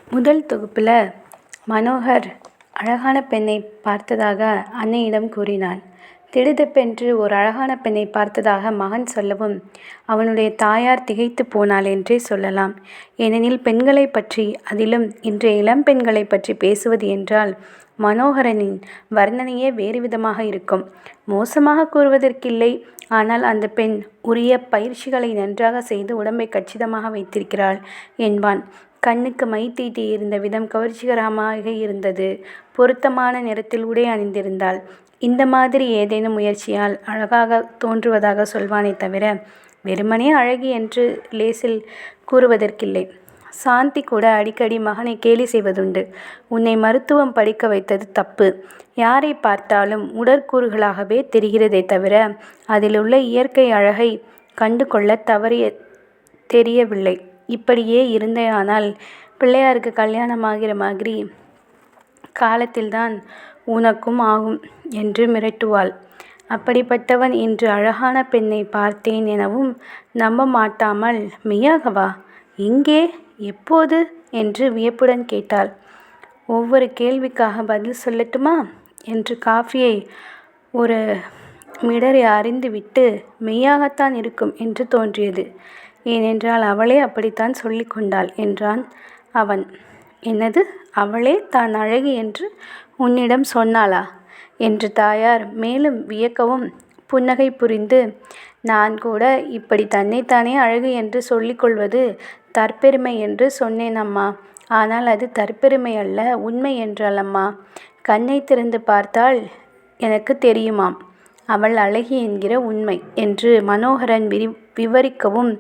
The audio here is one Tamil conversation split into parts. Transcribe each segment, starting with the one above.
முதல் தொகுப்பில் மனோகர் அழகான பெண்ணை பார்த்ததாக அன்னையிடம் கூறினான். திடுதிப்பென்று ஒரு அழகான பெண்ணை பார்த்ததாக மகன் சொல்லவும் அவனுடைய தாயார் திகைத்து போனாள் என்றே சொல்லலாம். ஏனெனில் பெண்களை பற்றி, அதிலும் இன்றைய இளம்பெண்களை பற்றி பேசுவது என்றால் மனோகரனின் வர்ணனையே வேறு விதமாக இருக்கும். மோசமாக கூறுவதற்கில்லை, ஆனால் அந்த பெண் உரிய பயிற்சிகளை நன்றாக செய்து உடம்பை கச்சிதமாக வைத்திருக்கிறாள் என்பான். கண்ணுக்கு மை தீட்டி இருந்த விதம் கவர்ச்சிகரமாக இருந்தது. பொருத்தமான நிறத்தில் உடை அணிந்திருந்தாள். இந்த மாதிரி ஏதேனும் முயற்சியால் அழகாக தோன்றுவதாக சொல்வானே தவிர வெறுமனே அழகி என்று லேசில் கூறுவதற்கில்லை. சாந்தி கூட அடிக்கடி மகனை கேலி செய்வதுண்டு. உன்னை மருத்துவம் படிக்க வைத்தது தப்பு. யாரை பார்த்தாலும் உடற்கூறுகளாகவே தெரிகிறதே தவிர அதிலுள்ள இயற்கை அழகை கண்டு கொள்ள தெரியவில்லை. இப்படியே இருந்தேயானால் பிள்ளையாருக்கு கல்யாணமாகிற மாதிரி காலத்தில்தான் உனக்கும் ஆகும் என்று மிரட்டுவாள். அப்படிப்பட்டவன் இன்று அழகான பெண்ணை பார்த்தேன் எனவும் நம்ப மாட்டாமல், மெய்யாகவா? எங்கே? எப்போது? என்று வியப்புடன் கேட்டாள். ஒவ்வொரு கேள்விக்காக பதில் சொல்லட்டுமா என்று காஃபியை ஒரு மிடரை அறிந்துவிட்டு, மெய்யாகத்தான் இருக்கும் என்று தோன்றியது. ஏனென்றால் அவளே அப்படித்தான் சொல்லி கொண்டாள் என்றான் அவன். என்னது, அவளே தான் அழகி என்று உன்னிடம் சொன்னாளா என்று தாயார் மேலும் வியக்கவும் புன்னகை புரிந்து, நான் கூட இப்படி தன்னைத்தானே அழகு என்று சொல்லிக்கொள்வது தற்பெருமை என்று சொன்னேன் அம்மா. ஆனால் அது தற்பெருமை அல்ல, உண்மை என்றாள் அம்மா. கண்ணை திறந்து பார்த்தால் எனக்கு தெரியுமாம் அவள் அழகி என்கிற உண்மை என்று மனோகரன் விவரிக்கவும்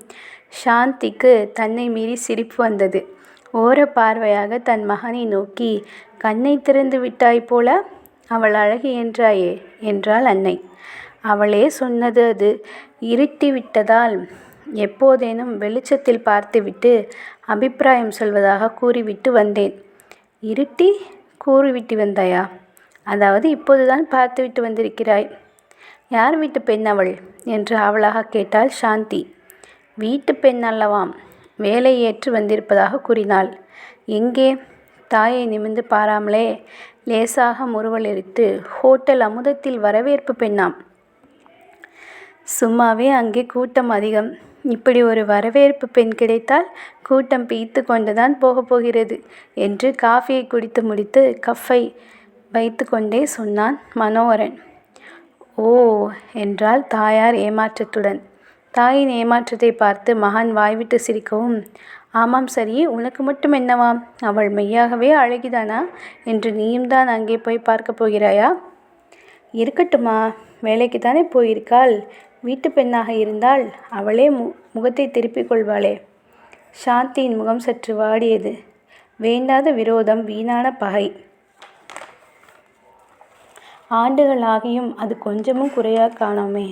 சாந்திக்கு தன்னை மீறி சிரிப்பு வந்தது. ஓர பார்வையாக தன் மகனை நோக்கி, கண்ணை திறந்து விட்டாய் போல, அவள் அழகி என்றாயே என்றாள் அன்னை. அவளே சொன்னது. அது இருட்டி விட்டதால் எப்போதேனும் வெளிச்சத்தில் பார்த்துவிட்டு அபிப்பிராயம் சொல்வதாக கூறிவிட்டு வந்தேன். இருட்டி கூறிவிட்டு வந்தாயா? அதாவது இப்போதுதான் பார்த்துவிட்டு வந்திருக்கிறாய். யார் வீட்டு பெண் அவள் என்று அவளாக கேட்டாள் சாந்தி. வீட்டு பெண் அல்லவாம், வேலை ஏற்று வந்திருப்பதாக கூறினாள். எங்கே? தாயை நிமிர்ந்து பாராமலே லேசாக முறுவலெடுத்து, ஹோட்டல் அமுதத்தில் வரவேற்பு பெண்ணாம். சும்மாவே அங்கே கூட்டம் அதிகம். இப்படி ஒரு வரவேற்பு பெண் கிடைத்தால் கூட்டம் பீய்த்து கொண்டுதான் போகிறது என்று காஃபியை குடித்து முடித்து கஃப்பை வைத்து கொண்டே சொன்னான் மனோகரன். ஓ என்றாள் தாயார் ஏமாற்றத்துடன். தாயின் ஏமாற்றத்தை பார்த்து மகன் வாய்விட்டு சிரிக்கவும், ஆமாம் சரி, உனக்கு மட்டும் என்னவாம்? அவள் மெய்யாகவே அழகிதானா என்று நீயும் தான் அங்கே போய் பார்க்க போகிறாயா? இருக்கட்டுமா, வேலைக்குத்தானே போயிருக்காள். வீட்டு பெண்ணாக இருந்தால் அவளே முகத்தை திருப்பிக் கொள்வாளே. சாந்தியின் முகம் சற்று வாடியது. வேண்டாத விரோதம், வீணான பகை. ஆண்டுகள் ஆகியும் அது கொஞ்சமும் குறையா காணோமே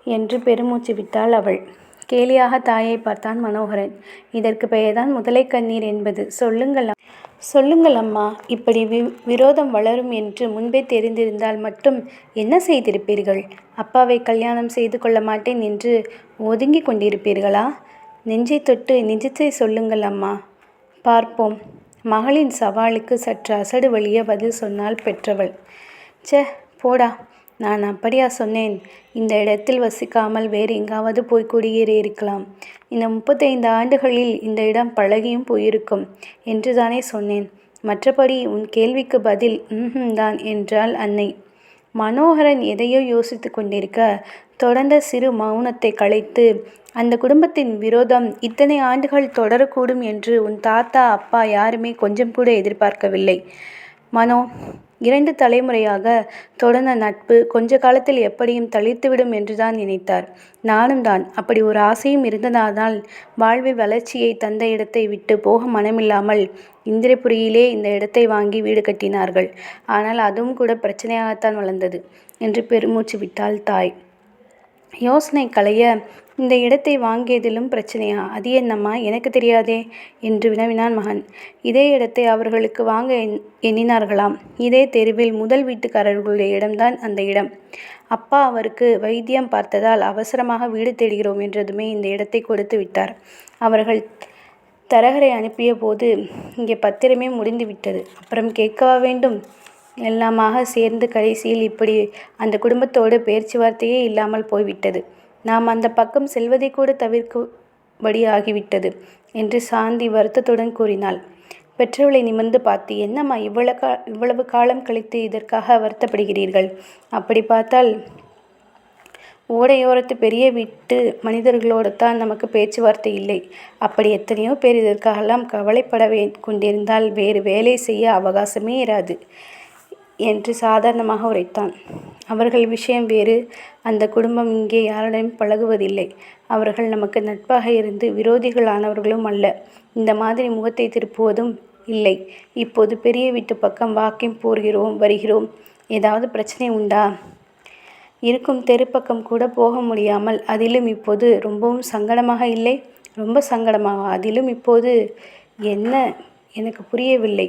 என்று பெருமூச்சு விட்டாள் அவள். கேலியாக தாயை பார்த்தான் மனோகரன். இதற்கு பெயர்தான் முதலை கண்ணீர் என்பது. சொல்லுங்கள் அம்மா. இப்படி விரோதம் வளரும் என்று முன்பே தெரிந்திருந்தால் மட்டும் என்ன செய்திருப்பீர்கள்? அப்பாவை கல்யாணம் செய்து கொள்ள மாட்டேன் என்று ஒதுங்கி கொண்டிருப்பீர்களா? நெஞ்சை தொட்டு நிஜத்தை சொல்லுங்கள் அம்மா, பார்ப்போம். மகளின் சவாலுக்கு சற்று அசடு வழிய பதில் சொன்னால் பெற்றவள். சே போடா, நான் அப்படியா சொன்னேன்? இந்த இடத்தில் வசிக்காமல் வேறு எங்காவது போய் குடியேறியிருக்கலாம். இந்த 35 ஆண்டுகளில் இந்த இடம் பழகியும் போயிருக்கும் என்று தானே சொன்னேன். மற்றபடி உன் கேள்விக்கு பதில் தான் என்றாள் அன்னை. மனோகரன் எதையோ யோசித்து கொண்டிருக்க தொடர்ந்த சிறு மௌனத்தை கலைத்து, அந்த குடும்பத்தின் விரோதம் இத்தனை ஆண்டுகள் தொடரக்கூடும் என்று உன் தாத்தா அப்பா யாருமே கொஞ்சம் கூட எதிர்பார்க்கவில்லை மனோ. 2 தலைமுறையாக தொடர்ந்த நட்பு கொஞ்ச காலத்தில் எப்படியும் தளிர்த்துவிடும் என்றுதான் நினைத்தார். நானும் தான். அப்படி ஒரு ஆசையும் இருந்ததானால் வாழ்வில் வளர்ச்சியை தந்த இடத்தை விட்டு போக மனமில்லாமல் இந்திரபுரியிலே இந்த இடத்தை வாங்கி வீடு கட்டினார்கள். ஆனால் அதுவும் கூட பிரச்சனையாகத்தான் வளர்ந்தது என்று பெருமூச்சு விட்டாள் தாய். யோசனை களைய, இந்த இடத்தை வாங்கியதிலும் பிரச்சனையா? அது என்னம்மா, எனக்கு தெரியாதே என்று வினவினான் மகன். இதே இடத்தை அவர்களுக்கு வாங்க எண்ணினார்களாம். இதே தெருவில் முதல் வீட்டுக்காரர்களுடைய இடம்தான் அந்த இடம். அப்பா அவருக்கு வைத்தியம் பார்த்ததால் அவசரமாக வீடு தேடுகிறோம் என்றதுமே இந்த இடத்தை கொடுத்து விட்டார். அவர்கள் தரகரை அனுப்பிய போது இங்கே பத்திரமே முடிந்து விட்டது. அப்புறம் கேட்கவா வேண்டும்? எல்லாமாக சேர்ந்து கடைசியில் இப்படி அந்த குடும்பத்தோடு பேச்சுவார்த்தையே இல்லாமல் போய்விட்டது. நாம் அந்த பக்கம் செல்வதை கூட தவிர்க்கும்படி ஆகிவிட்டது என்று சாந்தி வருத்தத்துடன் கூறினாள். பெற்றவளை நிமிர்ந்து பார்த்து, என்னம்மா இவ்வளவு காலம் கழித்து இதற்காக வருத்தப்படுகிறீர்கள்? அப்படி பார்த்தால் ஓடையோரத்து பெரிய வீட்டு மனிதர்களோடு தான் நமக்கு பேச்சுவார்த்தை இல்லை. அப்படி எத்தனையோ பேர் இதற்காகலாம் கவலைப்பட கொண்டிருந்தால் வேறு வேலை செய்ய அவகாசமே இராது என்று சாதாரணமாக உரைத்தான். அவர்கள் விஷயம் வேறு. அந்த குடும்பம் இங்கே யாருடன் பழகுவதில்லை. அவர்கள் நமக்கு நட்பாக இருந்து விரோதிகளானவர்களும் அல்ல. இந்த மாதிரி முகத்தை திருப்புவதும் இல்லை. இப்போது பெரிய வீட்டு பக்கம் வாக்கிங் போகிறோம் வருகிறோம். ஏதாவது பிரச்சனை உண்டா? இருக்கும் தெருப்பக்கம் கூட போக முடியாமல் அதிலும் இப்போது ரொம்பவும் சங்கடமாக இல்லை? ரொம்ப சங்கடமாக? அதிலும் இப்போது என்ன? எனக்கு புரியவில்லை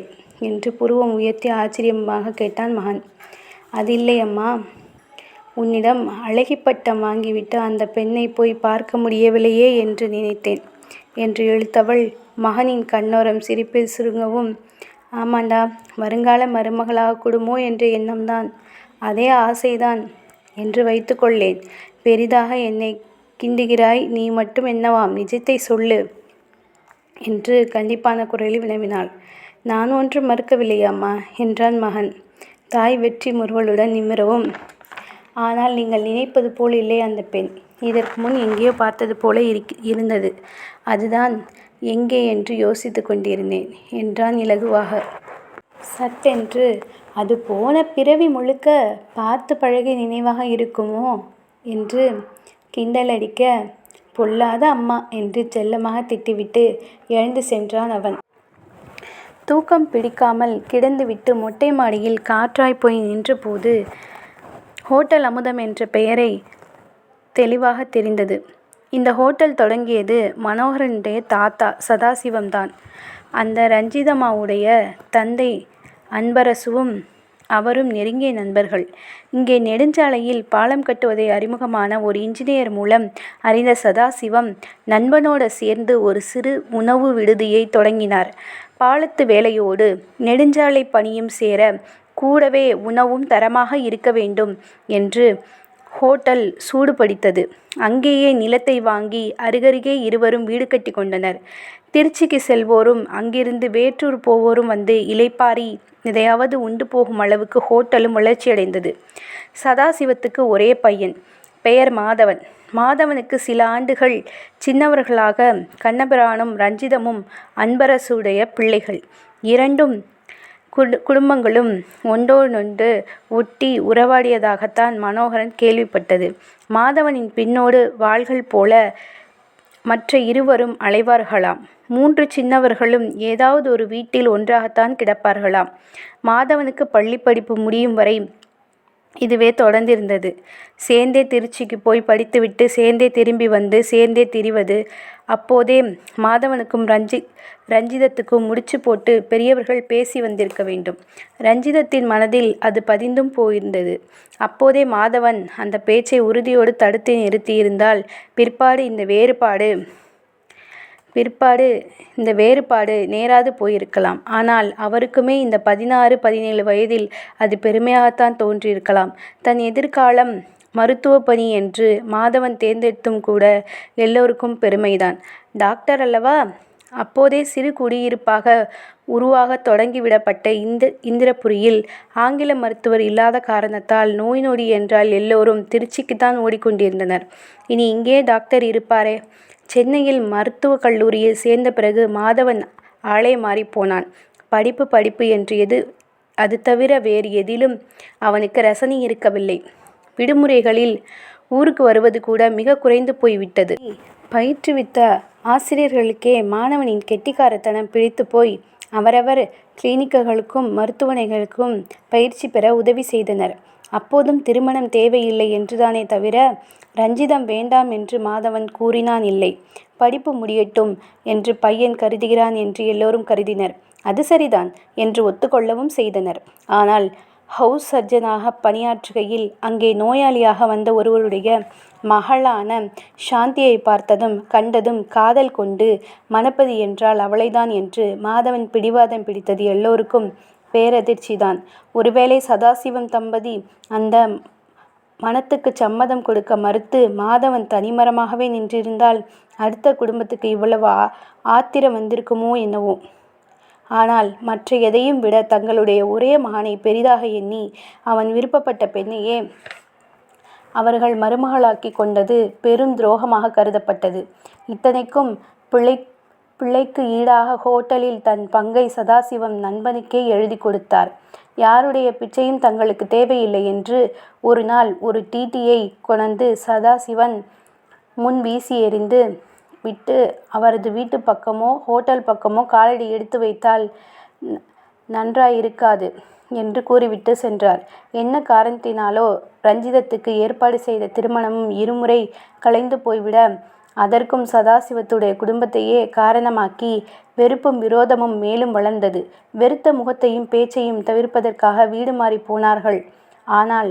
என்று புருவம் உயர்த்தி ஆச்சரியமாக கேட்டான் மகன். அது இல்லை அம்மா, உன்னிடம் அழகி பட்டம் வாங்கிவிட்டு அந்த பெண்ணை போய் பார்க்க முடியவில்லையே என்று நினைத்தேன் என்று இழுத்தவள் மகனின் கண்ணோரம் சிரிப்பில் சுருங்கவும், ஆமாண்டா, வருங்கால மருமகளாக கூடுமோ என்ற எண்ணம்தான், அதே ஆசைதான் என்று வைத்துக்கொள்ளேன். பெரிதாக என்னை கிண்டுகிறாய். நீ மட்டும் என்னவாம்? நிஜத்தை சொல்லு என்று கண்டிப்பான குரலில் வினவினாள். நான் ஒன்றும் மறுக்கவில்லையாம்மா என்றான் மகன் தாய் வெற்றி முறுவலுடன் நிமிரவும். ஆனால் நீங்கள் நினைப்பது போல் இல்லை அந்த பெண். இதற்கு முன் எங்கேயோ பார்த்தது போல இருந்தது. அதுதான் எங்கே என்று யோசித்து கொண்டிருந்தேன் என்றான் இலகுவாக. சட்டென்று, அது போன பிறவி முழுக்க பார்த்து பழகிய நினைவாக இருக்குமோ என்று கிண்டலடிக்க, பொல்லாத அம்மா என்று செல்லமாக திட்டிவிட்டு எழுந்து சென்றான் அவன். தூக்கம் பிடிக்காமல் கிடந்துவிட்டு மொட்டை மாடியில் காற்றாய் போய் நின்றபோது ஹோட்டல் அமுதம் என்ற பெயரை தெளிவாக தெரிந்தது. இந்த ஹோட்டல் தொடங்கியது மனோகரனுடைய தாத்தா சதாசிவம்தான். அந்த ரஞ்சிதம்மாவுடைய தந்தை அன்பரசுவும் அவரும் நெருங்கிய நண்பர்கள். இங்கே நெடுஞ்சாலையில் பாலம் கட்டுவதை அறிமுகமான ஒரு இன்ஜினியர் மூலம் அறிந்த சதாசிவம் நண்பனோடு சேர்ந்து ஒரு சிறு உணவு விடுதியை தொடங்கினார். பாலத்து வேலையோடு நெடுஞ்சாலை பணியும் சேர கூடவே உணவும் தரமாக இருக்க வேண்டும் என்று ஹோட்டல் சூடுபடித்தது. அங்கேயே நிலத்தை வாங்கி அருகருகே இருவரும் வீடு கட்டி கொண்டனர். திருச்சிக்கு செல்வோரும் அங்கிருந்து வேற்றூர் போவோரும் வந்து இளைப்பாரி எதையாவது உண்டு போகும் அளவுக்கு ஹோட்டலும் வளர்ச்சியடைந்தது. சதாசிவத்துக்கு ஒரே பையன், பெயர் மாதவன். மாதவனுக்கு சில ஆண்டுகள் சின்னவர்களாக கண்ணபிரானும் ரஞ்சிதமும் அன்பரசுடைய பிள்ளைகள். இரண்டும் குடும்பங்களும் ஒன்றோடொன்று ஒட்டி உறவாடியதாகத்தான் மனோகரன் கேள்விப்பட்டது. மாதவனின் பின்னோடு வாள்கள் போல மற்ற இருவரும் அலைவார்களாம். 3 சின்னவர்களும் ஏதாவது ஒரு வீட்டில் ஒன்றாகத்தான் கிடப்பார்களாம். மாதவனுக்கு பள்ளி படிப்பு முடியும் வரை இதுவே தொடர்ந்திருந்தது. சேர்ந்தே திருச்சிக்கு போய் படித்துவிட்டு சேர்ந்தே திரும்பி வந்து சேர்ந்தே திரிவது. அப்போதே மாதவனுக்கும் ரஞ்சிதத்துக்கும் முடிச்சு போட்டு பெரியவர்கள் பேசி வந்திருக்க வேண்டும். ரஞ்சிதத்தின் மனதில் அது பதிந்தும் போயிருந்தது. அப்போதே மாதவன் அந்த பேச்சை உறுதியோடு தடுத்து நிறுத்தியிருந்தால் பிற்பாடு இந்த வேறுபாடு நேராது போயிருக்கலாம். ஆனால் அவருக்குமே இந்த 16, 17 வயதில் அது பெருமையாகத்தான் தோன்றியிருக்கலாம். தன் எதிர்காலம் மருத்துவ பணி என்று மாதவன் தேர்ந்தெடுத்தும் கூட எல்லோருக்கும் பெருமைதான். டாக்டர் அல்லவா? அப்போதே சிறு குடியிருப்பாக உருவாக தொடங்கிவிடப்பட்ட இந்திரபுரியில் ஆங்கில மருத்துவர் இல்லாத காரணத்தால் நோய் நொடி என்றால் எல்லோரும் திருச்சிக்குத்தான் ஓடிக்கொண்டிருந்தனர். இனி இங்கே டாக்டர் இருப்பாரே? சென்னையில் மருத்துவக் கல்லூரியில் சேர்ந்த பிறகு மாதவன் ஆளே மாறிப்போனான். படிப்பு என்று அது தவிர வேறு எதிலும் அவனுக்கு ரசனை இருக்கவில்லை. விடுமுறைகளில் ஊருக்கு வருவது கூட மிக குறைந்து போய்விட்டது. பயிற்றுவித்த ஆசிரியர்களுக்கே மாணவனின் கெட்டிக்காரத்தனம் பிடித்து போய் அவரவர் கிளினிக்குகளுக்கும் மருத்துவமனைகளுக்கும் பயிற்சி பெற உதவி செய்தனர். அப்போதும் திருமணம் தேவையில்லை என்றுதானே தவிர ரஞ்சிதம் வேண்டாம் என்று மாதவன் கூறினான் இல்லை. படிப்பு முடியட்டும் என்று பையன் கருதுகிறான் என்று எல்லோரும் கருதினர். அது சரிதான் என்று ஒத்துக்கொள்ளவும் செய்தனர். ஆனால் ஹவுஸ் சர்ஜனாக பணியாற்றுகையில் அங்கே நோயாளியாக வந்த ஒருவருடைய மகளான சாந்தியை பார்த்ததும் கண்டதும் காதல் கொண்டு மணப்பது என்றால் அவளைதான் என்று மாதவன் பிடிவாதம் பிடித்தது எல்லோருக்கும் பேரதிர்ச்சிதான். ஒருவேளை சதாசிவம் தம்பதி அந்த மனத்துக்கு சம்மதம் கொடுக்க மறுத்து மாதவன் தனிமரமாகவே நின்றிருந்தால் அடுத்த குடும்பத்துக்கு இவ்வளவு ஆத்திரம் வந்திருக்குமோ என்னவோ. ஆனால் மற்ற எதையும் விட தங்களுடைய ஒரே மகனை பெரிதாக எண்ணி அவன் விருப்பப்பட்ட பெண்ணையே அவர்கள் மருமகளாக்கி கொண்டது பெரும் துரோகமாக கருதப்பட்டது. இத்தனைக்கும் பிள்ளைக்கு ஈடாக ஹோட்டலில் தன் பங்கை சதாசிவம் நண்பனுக்கே எழுதி கொடுத்தார். யாருடைய பிச்சையும் தங்களுக்கு தேவையில்லை என்று ஒரு நாள் ஒரு டிடியை கொணர்ந்து சதாசிவன் முன் வீசி எறிந்து விட்டு அவரது வீட்டு பக்கமோ ஹோட்டல் பக்கமோ காலடி எடுத்து வைத்தால் நன்றாயிருக்காது என்று கூறிவிட்டு சென்றார். என்ன காரணத்தினாலோ ரஞ்சிதத்துக்கு ஏற்பாடு செய்த திருமணமும் இருமுறை கலைந்து போய்விட அதற்கும் சதாசிவத்துடைய குடும்பத்தையே காரணமாக்கி வெறுப்பும் விரோதமும் மேலும் வளர்ந்தது. வெறுத்த முகத்தையும் பேச்சையும் தவிர்ப்பதற்காக வீடு மாறி போனார்கள். ஆனால்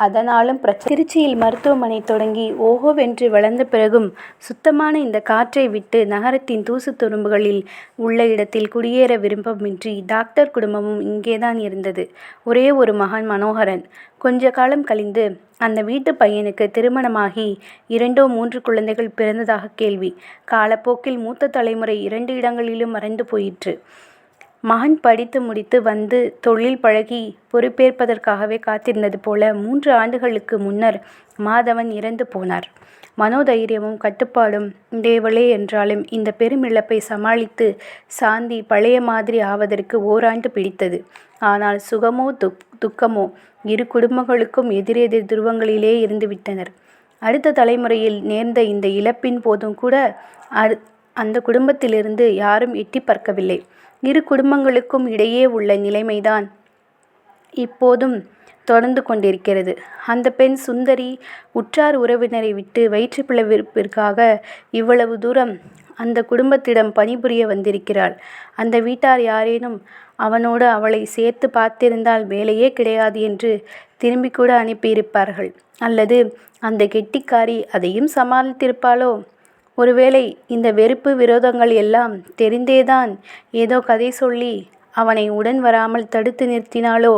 அதனாலும் திருச்சியில் மருத்துவமனை தொடங்கி ஓஹோவென்று வளர்ந்த பிறகும் சுத்தமான இந்த காற்றை விட்டு நகரத்தின் தூசு துரும்புகளில் உள்ள இடத்தில் குடியேற விருப்பமின்றி டாக்டர் குடும்பமும் இங்கேதான் இருந்தது. ஒரே ஒரு மகன் மனோகரன். கொஞ்ச காலம் கழிந்து அந்த வீட்டு பையனுக்கு திருமணமாகி 2 or 3 குழந்தைகள் பிறந்ததாக கேள்வி. காலப்போக்கில் மூத்த தலைமுறை 2 இடங்களிலும் மறைந்து போயிற்று. மகன் படித்து முடித்து வந்து தொழில் பழகி பொறுப்பேற்பதற்காகவே காத்திருந்தது போல 3 ஆண்டுகளுக்கு முன்னர் மாதவன் இறந்து போனார். மனோதைரியமும் கட்டுப்பாடும் தேவலே என்றாலும் இந்த பெருமிழப்பை சமாளித்து சாந்தி பழைய மாதிரி ஆவதற்கு ஓராண்டு பிடித்தது. ஆனால் சுகமோ துக்கமோ இரு குடும்பங்களுக்கும் எதிரெதிர் துருவங்களிலே இருந்துவிட்டனர். அடுத்த தலைமுறையில் நேர்ந்த இந்த இழப்பின் போதும் கூட அந்த குடும்பத்திலிருந்து யாரும் எட்டி பார்க்கவில்லை. இரு குடும்பங்களுக்கும் இடையே உள்ள நிலைமைதான் இப்போதும் தொடர்ந்து கொண்டிருக்கிறது. அந்த பெண் சுந்தரி உற்றார் உறவினரை விட்டு வயிற்றுப்பிழப்பிற்காக இவ்வளவு தூரம் அந்த குடும்பத்திடம் பணிபுரிய வந்திருக்கிறாள். அந்த வீட்டார் யாரேனும் அவனோடு அவளை சேர்த்து பார்த்திருந்தால் வேலையே கிடையாது என்று திரும்பி கூட அனுப்பியிருப்பார்கள். அல்லது அந்த கெட்டிக்காரி அதையும் சமாளித்திருப்பாளோ? ஒருவேளை இந்த வெறுப்பு விரோதங்கள் எல்லாம் தெரிந்தேதான் ஏதோ கதை சொல்லி அவனை உடன் வராமல் தடுத்து நிறுத்தினாளோ?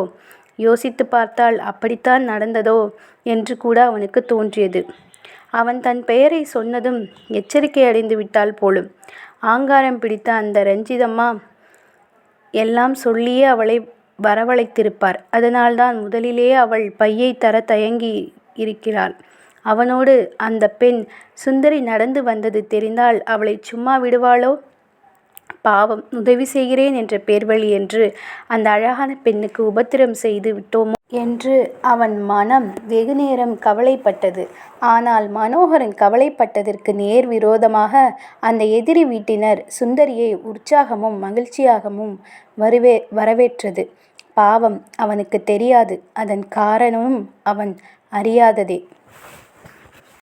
யோசித்து பார்த்தால் அப்படித்தான் நடந்ததோ என்று கூட அவனுக்கு தோன்றியது. அவன் தன் பெயரை சொன்னதும் எச்சரிக்கை அடைந்து விட்டாள் போலும். ஆங்காரம் பிடித்த அந்த ரஞ்சிதம்மா எல்லாம் சொல்லியே அவளை வரவழைத்திருப்பார். அதனால்தான் முதலிலே அவள் பையை தர தயங்கி இருக்கிறாள். அவனோடு அந்த பெண் சுந்தரி நடந்து வந்தது தெரிந்தால் அவளை சும்மா விடுவாளோ? பாவம், உதவி செய்கிறேன் என்ற பேர்வழி என்று அந்த அழகான பெண்ணுக்கு உபத்திரம் செய்து விட்டோமோ என்று அவன் மனம் வெகுநேரம் கவலைப்பட்டது. ஆனால் மனோகரன் கவலைப்பட்டதற்கு நேர் விரோதமாக அந்த எதிரி வீட்டினர் சுந்தரியை உற்சாகமும் மகிழ்ச்சியாகவும் வரவேற்றது. பாவம், அவனுக்கு தெரியாது. அதன் காரணமும் அவன் அறியாததே.